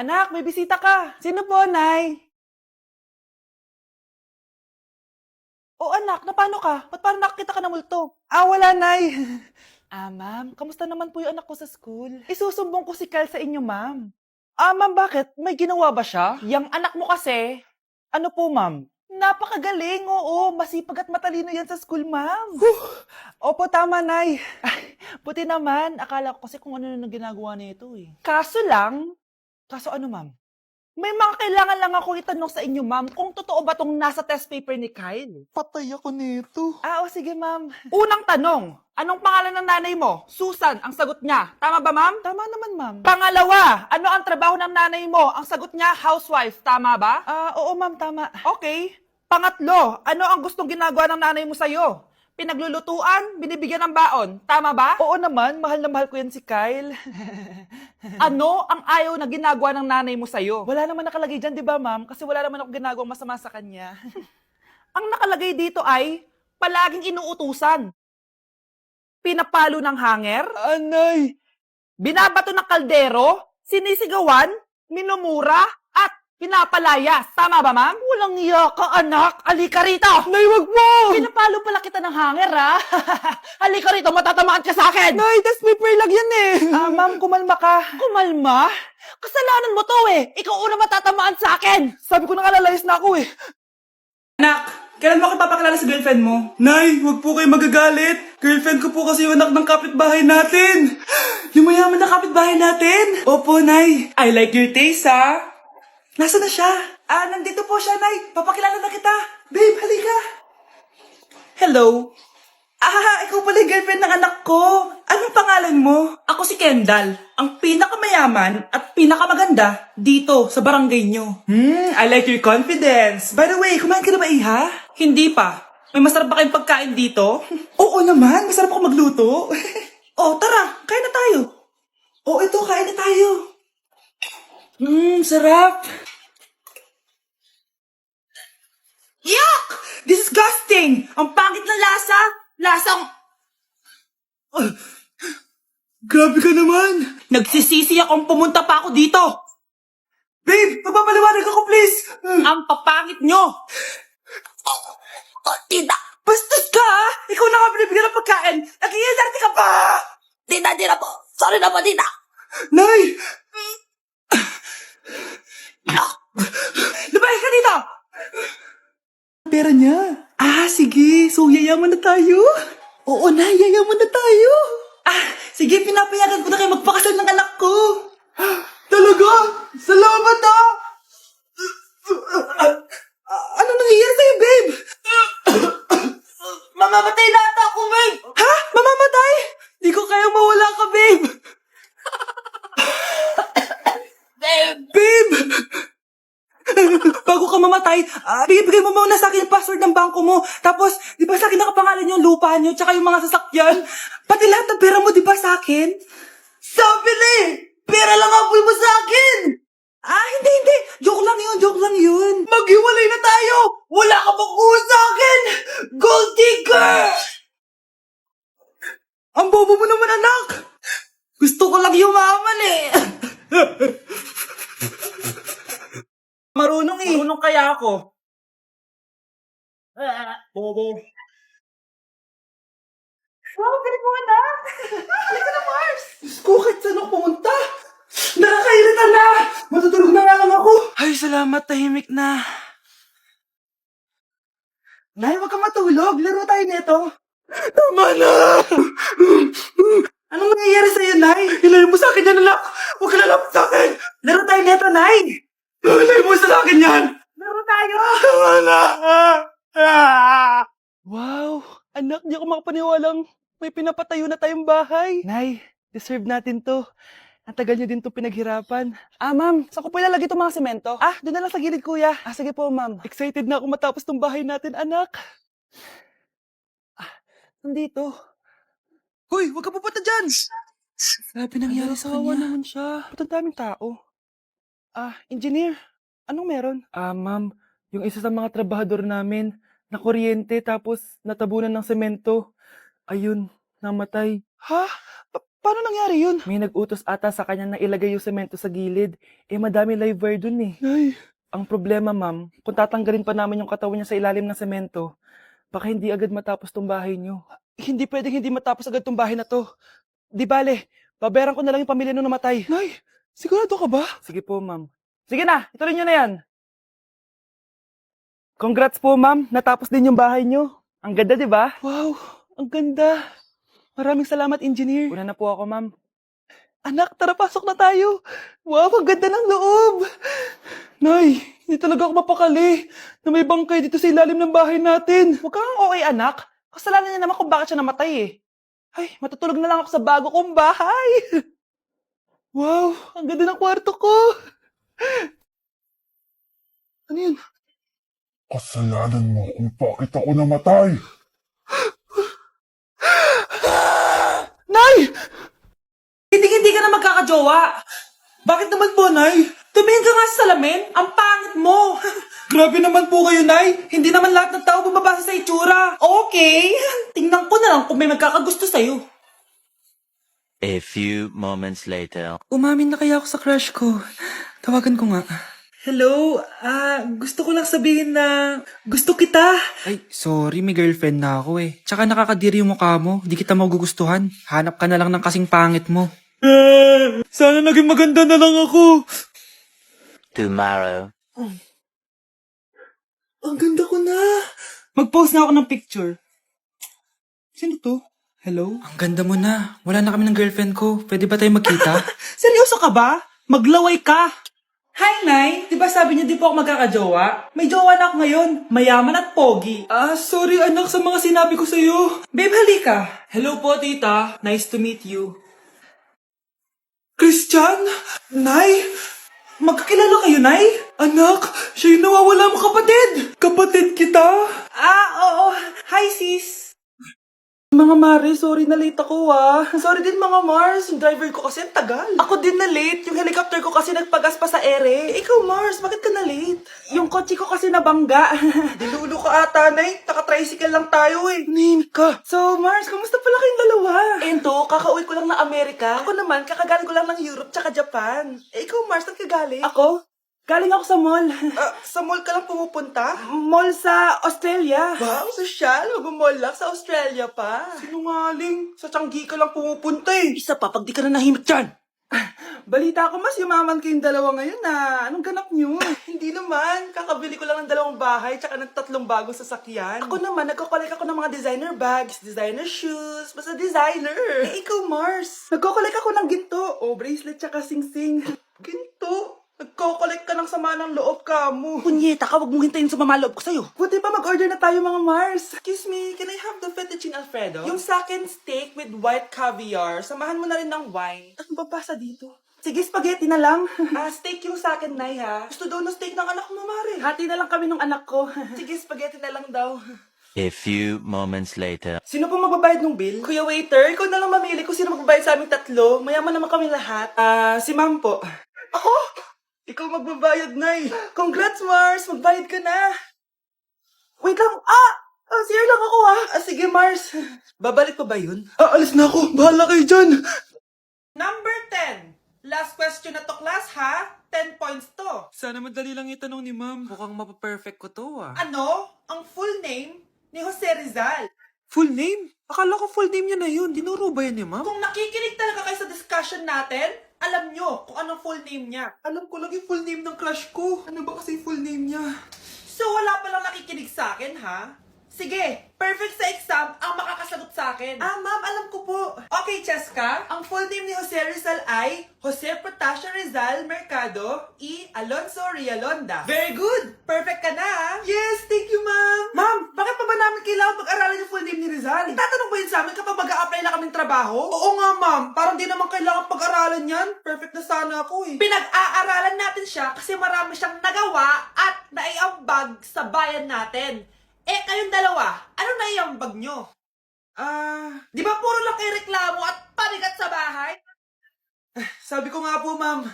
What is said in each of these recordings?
Anak, may bisita ka. Sino po, Nay? O anak, na paano ka? Ba't parang nakakita ka ng multo? Wala, Nay. Ma'am, kamusta naman po yung anak ko sa school? Isusumbong ko si Kyle sa inyo, ma'am. Ma'am, bakit? May ginawa ba siya? Yang anak mo kasi, ano po, ma'am? Napakagaling, oo. Masipag at matalino yan sa school, ma'am. Opo, tama, Nay. Ay, buti naman. Akala ko kasi kung ano na ginagawa nito eh. Kaso ano, ma'am? May mga kailangan lang ako itanong sa inyo, ma'am, kung totoo ba tong nasa test paper ni Kyle? Patay ako nito. O sige, ma'am. Unang tanong, anong pangalan ng nanay mo? Susan, ang sagot niya. Tama ba, ma'am? Tama naman, ma'am. Pangalawa, ano ang trabaho ng nanay mo? Ang sagot niya, housewife. Tama ba? Oo, ma'am, tama. Okay. Pangatlo, ano ang gustong ginagawa ng nanay mo sa'yo? Pinaglulutuan, binibigyan ng baon. Tama ba? Oo naman, mahal na mahal ko yan si Kyle. Ano ang ayaw na ginagawa ng nanay mo sa'yo? Wala naman nakalagay dyan, di ba, ma'am? Kasi wala naman ako ginagawang masama sa kanya. Ang nakalagay dito ay palaging inuutusan. Pinapalo ng hanger, Anay! binabato ng kaldero, sinisigawan, minumura, at pinapalayas. Tama ba, ma'am? Walang iya ka, anak. Halika rito. Nay, wag mo! Pinapalo pala kita ng hanger, ha? Halika rito, matatamaan ka sa akin. Nay, test paper lang yan eh! Ma'am, kumalma ka. Kumalma? Kasalanan mo to eh. Ikaw una matatamaan sa akin. Sabi ko na nga lalayas na ako eh. Anak, kailan mo ako papakilala sa girlfriend mo? Nay, wag po kayo magagalit. Girlfriend ko po kasi yung anak ng kapitbahay natin. Yung mayaman na kapitbahay natin? Opo, Nay. I like your taste, ha? Nasaan na siya? Nandito po siya, Nay. Papakilala na kita. Babe, halika. Hello. Ikaw pala yung girlfriend ng anak ko. Anong pangalan mo? Ako si Kendall, ang pinakamayaman at pinakamaganda dito sa barangay nyo. I like your confidence. By the way, kumain ka na ba, Iha? Hindi pa. May masarap ba kayong pagkain dito? Oo naman, masarap ako magluto. Tara, kain na tayo. Ito, kain na tayo. Sarap. Yuck! Disgusting! Ang pangit na lasa! Lasang... Grabe ka naman. Nagsisisi akong pumunta pa ako dito! Babe, magpapaliwanag ako please. Ang papangit nyo! Tita! Bastos ka ha! Ikaw na nga binibigyan ng pagkain! Nag-iisarte ka pa! Tita po! Sorry na po, tita! Nay! Lumayas ka dito! Pera niya. Sige. So, yayaman na tayo? Oo na, yayaman na tayo. Sige, pinapayagan ko na kayo magpakasal ng anak ko! Talaga? Salamat Ano nangyayari sa'yo, babe? Mamamatay na ata ako, babe! Ha? Mamamatay? Di ko kaya mawala ka, babe! Babe! Bago ka mamatay, bigay mo muna sa akin yung password ng bangko mo. Tapos, di ba sa akin nakapangalan yung lupa nyo, tsaka yung mga sasakyan? Pati lahat ng pera mo, di ba sa akin? Sabi na eh! Pera lang ang mo sa akin! Hindi. Joke lang yun. Maghiwalay na tayo! Wala ka bang kuha sa akin! Gold digger! Ang bobo mo naman, anak! Gusto ko lang yumaman eh! Marunong eh. Marunong kaya ako. Bobo. Wow, galing mo na. Halika na, Mars. Diyos ko, kahit saan ako pumunta. Nakakairita na. Matutulog na nga lang ako. Ay, salamat. Tahimik na. Nay, wag kang matulog. Laro tayo nito. Tama na! Anong nangyayari sa'yo, Nay? Ilayo mo sa akin yan, anak! Huwag ka lalapit sa akin! Laro tayo nito, Nay. Ilayo mo sa akin yan! Laro tayo. Tama na! Wow! Anak, di ako makapaniwalang may pinapatayo na tayong bahay. Nay, deserve natin to. Ang tagal niyo din to pinaghirapan. Ma'am, saan ko po ilalagay itong mga semento? Doon na lang sa gilid, kuya. Sige po, ma'am. Excited na ako matapos tong bahay natin, anak. Nandito. Hoy, huwag ka pupunta dyan! Grabe nangyari sa Kawawa kanya. naman siya. Ba't ang daming tao? Engineer, anong meron? Ma'am, yung isa sa mga trabahador namin, nakuryente tapos natabunan ng semento. Ayun, namatay. Ha? Paano nangyari yun? May nag-utos ata sa kanya na ilagay yung semento sa gilid. Madami live wire dun eh. Nay. Ang problema, ma'am, kung tatanggalin pa namin yung katawan niya sa ilalim ng semento, baka hindi agad matapos tong bahay niyo. Hindi pwedeng hindi matapos agad tong bahay na to. Di bale, babayaran ko na lang yung pamilya nung namatay. Nay, sigurado ka ba? Sige po, ma'am. Sige na, ituloy niyo na yan. Congrats po, ma'am. Natapos din yung bahay niyo. Ang ganda, di ba? Wow, ang ganda. Maraming salamat, engineer. Una na po ako, ma'am. Anak, tara pasok na tayo. Wow, ang ganda ng loob. Nay, hindi talaga ako mapakali na may bangkay dito sa ilalim ng bahay natin. Huwag kang okay, anak. Kasalanan niya naman kung bakit siya namatay eh. Ay, matutulog na lang ako sa bago kong bahay. Wow, ang ganda ng kwarto ko. Ano yun? Kasalanan mo kung bakit ako namatay. Nay! Hindi ka na magkakajowa. Bakit naman po, Nay? Tumingin ka nga sa salamin. Ang pangit mo. Grabe naman po kayo, Nay. Hindi naman lahat ng tao bumabasa sa itsura. Okay. Tingnan ko na lang kung may magkakagusto sa'yo. A few moments later. Umamin na kaya ako sa crush ko. Tawagan ko nga. Hello, gusto ko lang sabihin na gusto kita. Ay, sorry, may girlfriend na ako eh. Tsaka nakakadiri yung mukha mo, di kita magugustuhan. Hanap ka na lang ng kasing pangit mo. Sana naging maganda na lang ako. Tomorrow. Ang ganda ko na. Mag-post na ako ng picture. Sino to? Hello? Ang ganda mo na. Wala na kami ng girlfriend ko. Pwede ba tayo magkita? Seryoso ka ba? Maglaway ka. Hi, Nay! Di ba sabi niyo di po ako magkakajowa? May jowa na ako ngayon. Mayaman at pogi. Sorry anak sa mga sinabi ko sa'yo. Babe, halika. Hello po, tita. Nice to meet you. Christian? Nay? Magkakilala kayo, Nay? Anak, siya yung nawawala mong kapatid. Kapatid kita? Oo. Hi, sis. Mga Mare, sorry na late ako Sorry din mga Mars, yung driver ko kasi ang tagal. Ako din na late, yung helicopter ko kasi nagpagas pa sa ere. Ikaw Mars, bakit ka na late? Yung kotse ko kasi nabangga. Dilulo ka ata, Nay. Taka-tricycle lang tayo eh. Name ka. So Mars, kamusta pala kayong dalawa? Ento, kakauwi ko lang ng Amerika. Ako naman, kakagaling ko lang ng Europe tsaka Japan. Ikaw Mars, saan ka galing? Ako? Galing ako sa mall. Sa mall ka lang pumupunta? Mall sa Australia. Wow, sosyal. Mag-mall lang sa Australia pa. Sinungaling. Sa Changi ka lang pumupunta eh. Isa pa, pag di ka na nahimik dyan. Balita ko mas yumaman kayong dalawa ngayon na. Anong ganap nyo? Hindi naman. Kakabili ko lang ng 2 bahay tsaka ng 3 bagong sasakyan. Ako naman, nagko-collect ako ng mga designer bags, designer shoes, basta designer. Ikaw, Mars. Nagko-collect ako ng ginto. Bracelet tsaka sing-sing. Ginto? Nagko-collect ka ng sama ng loob ka mo. Punyeta ka, wag mong hintayin sumama loob ko sa'yo. Buti pa mag-order na tayo mga Mars. Excuse me, can I have the fettuccine Alfredo? Yung sa akin steak with white caviar. Samahan mo na rin ng wine. Ano babasa dito? Sige, spaghetti na lang. Steak yung sa akin, Nay, ha? Gusto daw ng steak ng anak mo, Mare. Hati na lang kami ng anak ko. Sige, spaghetti na lang daw. A few moments later. Sino po magbabayad ng bill? Kuya waiter, ikaw na lang mamili kung sino magbabayad sa aming 3. Mayaman naman kami lahat. Si ma'am po. Ako? Ikaw magbabayad, Nay. Congrats, Mars. Magbayad ka na. Wait lang. CR lang ako, sige, Mars. Babalik pa ba yun? Alis na ako. Bahala kayo dyan. Number 10. Last question na to, class, ha? 10 points to. Sana madali lang itanong ni ma'am. Mukhang mapaperfect ko to Ano ang full name ni Jose Rizal? Full name? Akala ko full name niya na yun. Dinuro ba yan ni ma'am? Kung nakikinig talaga kayo sa discussion natin, alam nyo kung anong full name niya. Alam ko lang yung full name ng crush ko. Ano ba kasi yung full name niya? So wala palang nakikinig sa akin, ha? Sige, perfect sa exam ang makakasagot sa akin. Ma'am, alam ko po. Okay, Cheska, ang full name ni Jose Rizal ay Jose Protasio Rizal Mercado y Alonso Rialonda. Very good! Perfect ka na, ha? Yes, thank you, ma'am. Ma'am, bakit pa ba namin kailangan pag-aralan yung full name ni Rizal? Itatanong ba yun sa amin kapag mag-a-apply na kaming trabaho? Oo nga, ma'am. Parang di naman kailangan pag-aralan yan. Perfect na sana ako eh. Pinag-aaralan natin siya kasi marami siyang nagawa at naiambag sa bayan natin. Kayong dalawa, ano naiambag nyo? Di ba puro lang kayo reklamo at panigat sa bahay? Sabi ko nga po, ma'am.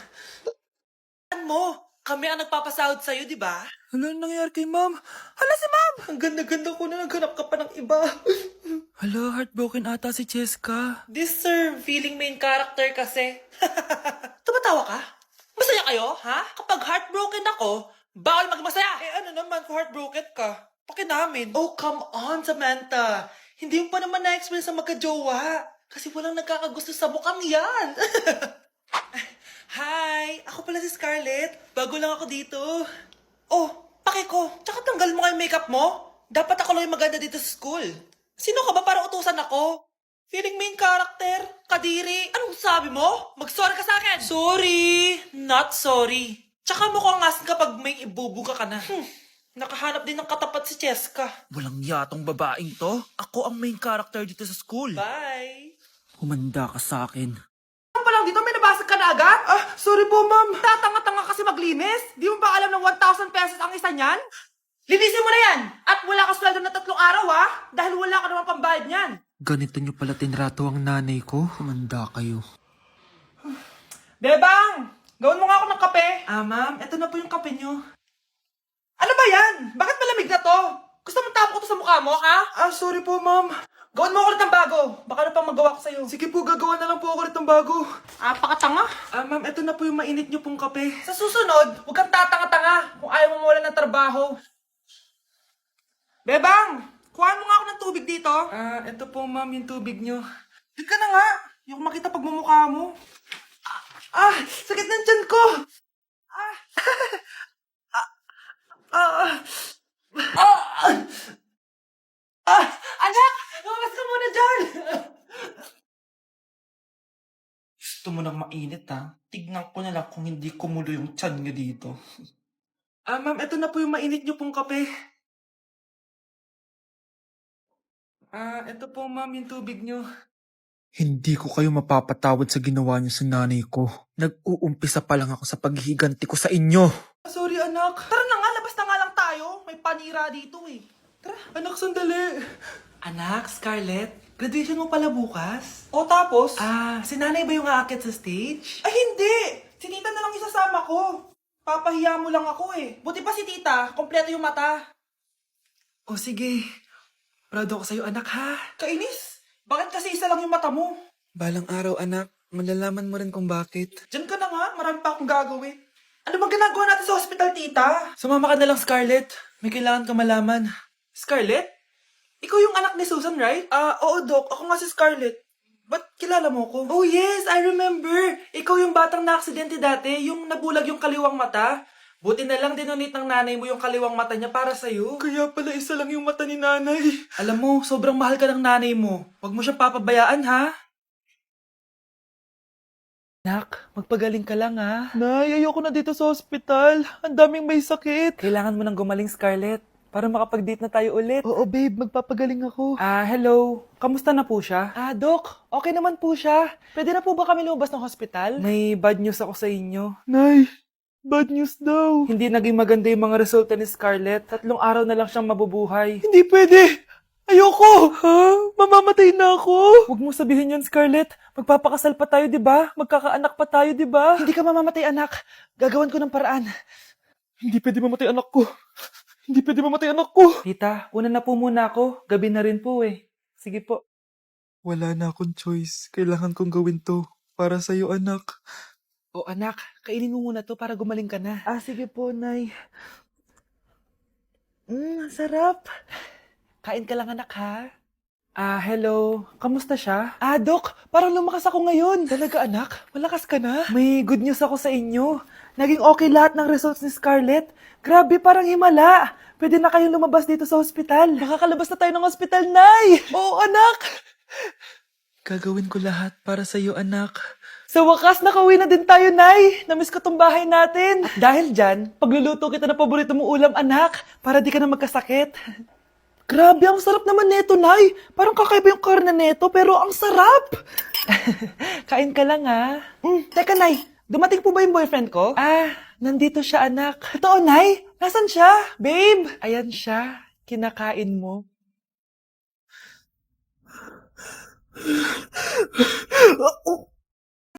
Kami ang nagpapasahod sa'yo, di ba? Ano nangyayari kay ma'am? Hala si ma'am! Ang ganda-ganda ko na naghanap ka pa ng iba. Hala, heartbroken ata si Cheska. This sir, feeling main character kasi. Tumatawa ka? Masaya kayo, ha? Kapag heartbroken ako, bawal magmasaya. Eh ano naman kung heartbroken ka? Pakinamin. Oh, come on, Samantha. Hindi mo pa naman na-experience ang magka-jowa. Kasi walang nagkakagusto sa mukhang yan. Hi, ako pala si Scarlett. Bago lang ako dito. Oh, pake ko. Tsaka tanggal mo nga yung makeup mo. Dapat ako lang yung maganda dito sa school. Sino ka ba para utusan ako? Feeling main character? Kadiri? Anong sabi mo? Mag-sorry ka sa akin! Sorry! Not sorry. Tsaka mukhang asin kapag may ibubuga ka na. Nakahanap din ng katapat si Cheska. Walang yatong babaeng to. Ako ang main character dito sa school. Bye! Humanda ka sa akin. Ano pa lang dito? May nabasag ka na agad? Sorry po, ma'am. Tatanga-tanga kasi maglinis. Di mo ba alam ng 1,000 pesos ang isa niyan? Linisin mo na yan! At wala ka sweldo na 3 araw, ha? Dahil wala ka naman pambayad niyan. Ganito nyo pala tinrato ang nanay ko. Humanda kayo. Bebang! Gawin mo nga ako ng kape. Ma'am, eto na po yung kape nyo. Ano ba yan? Bakit malamig na to? Gusto mo tapo ko to sa mukha mo, ha? Sorry po, ma'am. Gawin mo ako ulit ng bago. Baka ano pang magawa ko sa'yo. Sige po, gagawa na lang po ako ulit ng bago. Pakatanga. Ma'am, eto na po yung mainit nyo pong kape. Sa susunod, huwag kang tatanga-tanga kung ayaw mo mawala ng trabaho. Bebang! Kuhaan mo nga ako ng tubig dito. Eto po, ma'am, yung tubig nyo. Di ka na nga. Yung makita pagmumukha mo. Sakit ng tiyan ko! Anak! Lumabas ka muna dyan! Gusto mo nang mainit, ha? Tignan ko na lang kung hindi kumulo yung tiyan nyo dito. Ma'am, eto na po yung mainit nyo pong kape. Eto po, ma'am, yung tubig nyo. Hindi ko kayo mapapatawad sa ginawa niyo sa nanay ko. Nag-uumpisa pa lang ako sa paghihiganti ko sa inyo. Sorry, anak. Tara na nga, labas na nga lang tayo. May panira dito eh. Tara, anak, sandali. Anak, Scarlett, graduation mo pala bukas? O tapos? Si nanay ba yung aakit sa stage? Ay hindi! Si tita na lang isasama ko. Papahiya mo lang ako eh. Buti pa si tita, kompleto yung mata. O sige, proud ako sa'yo, anak, ha? Kainis! Bakit kasi isa lang yung mata mo? Balang araw, anak, malalaman mo rin kung bakit. Diyan ka na nga, marami pa akong gagawin. Ano bang ginagawa natin sa hospital, tita? Sumama ka na lang, Scarlett. May kailangan ka malaman. Scarlett? Ikaw yung anak ni Susan, right? Oo, Doc. Ako nga si Scarlett. Ba't kilala mo ko? Oh yes, I remember. Ikaw yung batang na-aksidente dati, yung nabulag yung kaliwang mata. Buti na lang dinonate ng nanay mo yung kaliwang mata niya para sa'yo. Kaya pala isa lang yung mata ni nanay. Alam mo, sobrang mahal ka ng nanay mo. Huwag mo siyang papabayaan, ha? Nak, magpagaling ka lang ha. Nay, ayoko na dito sa hospital. Ang daming may sakit. Kailangan mo nang gumaling, Scarlett. Para makapag-date na tayo ulit. Oo, babe. Magpapagaling ako. Hello. Kamusta na po siya? Doc. Okay naman po siya. Pwede na po ba kami lumabas ng hospital? May bad news ako sa inyo. Nay, bad news daw. Hindi naging maganda yung mga resulta ni Scarlett. 3 araw na lang siyang mabubuhay. Hindi pwede. Ayoko! Ha? Mamamatay na ako! Huwag mo sabihin yun, Scarlett. Magpapakasal pa tayo, di ba? Magkakaanak pa tayo, di ba? Hindi ka mamamatay, anak. Gagawan ko ng paraan. Hindi pwede mamatay anak ko. Hindi pwede mamatay anak ko. Tita, una na po muna ako. Gabi na rin po eh. Sige po. Wala na akong choice. Kailangan kong gawin to. Para sa'yo, anak. O anak, kainin mo muna to para gumaling ka na. Sige po, Nay. Sarap. Kain ka lang, anak, ha? Hello. Kamusta siya? Doc, parang lumakas ako ngayon. Talaga, anak? Malakas ka na? May good news ako sa inyo. Naging okay lahat ng results ni Scarlett. Grabe, parang himala. Pwede na kayong lumabas dito sa hospital. Makakalabas na tayo ng hospital, Nay! Oo, anak! Gagawin ko lahat para sa'yo, anak. Sa wakas, nakauwi na din tayo, Nay. Namiss ko tong bahay natin. At dahil dyan, pagluluto kita ng paborito mong ulam, anak, para di ka na magkasakit. Grabe, ang sarap naman neto, Nay. Parang kakaiba yung karne neto, pero ang sarap. Kain ka lang, ha? Teka, Nay. Dumating po ba yung boyfriend ko? Nandito siya, anak. Totoo, Nay? Nasaan siya? Babe! Ayan siya. Kinakain mo.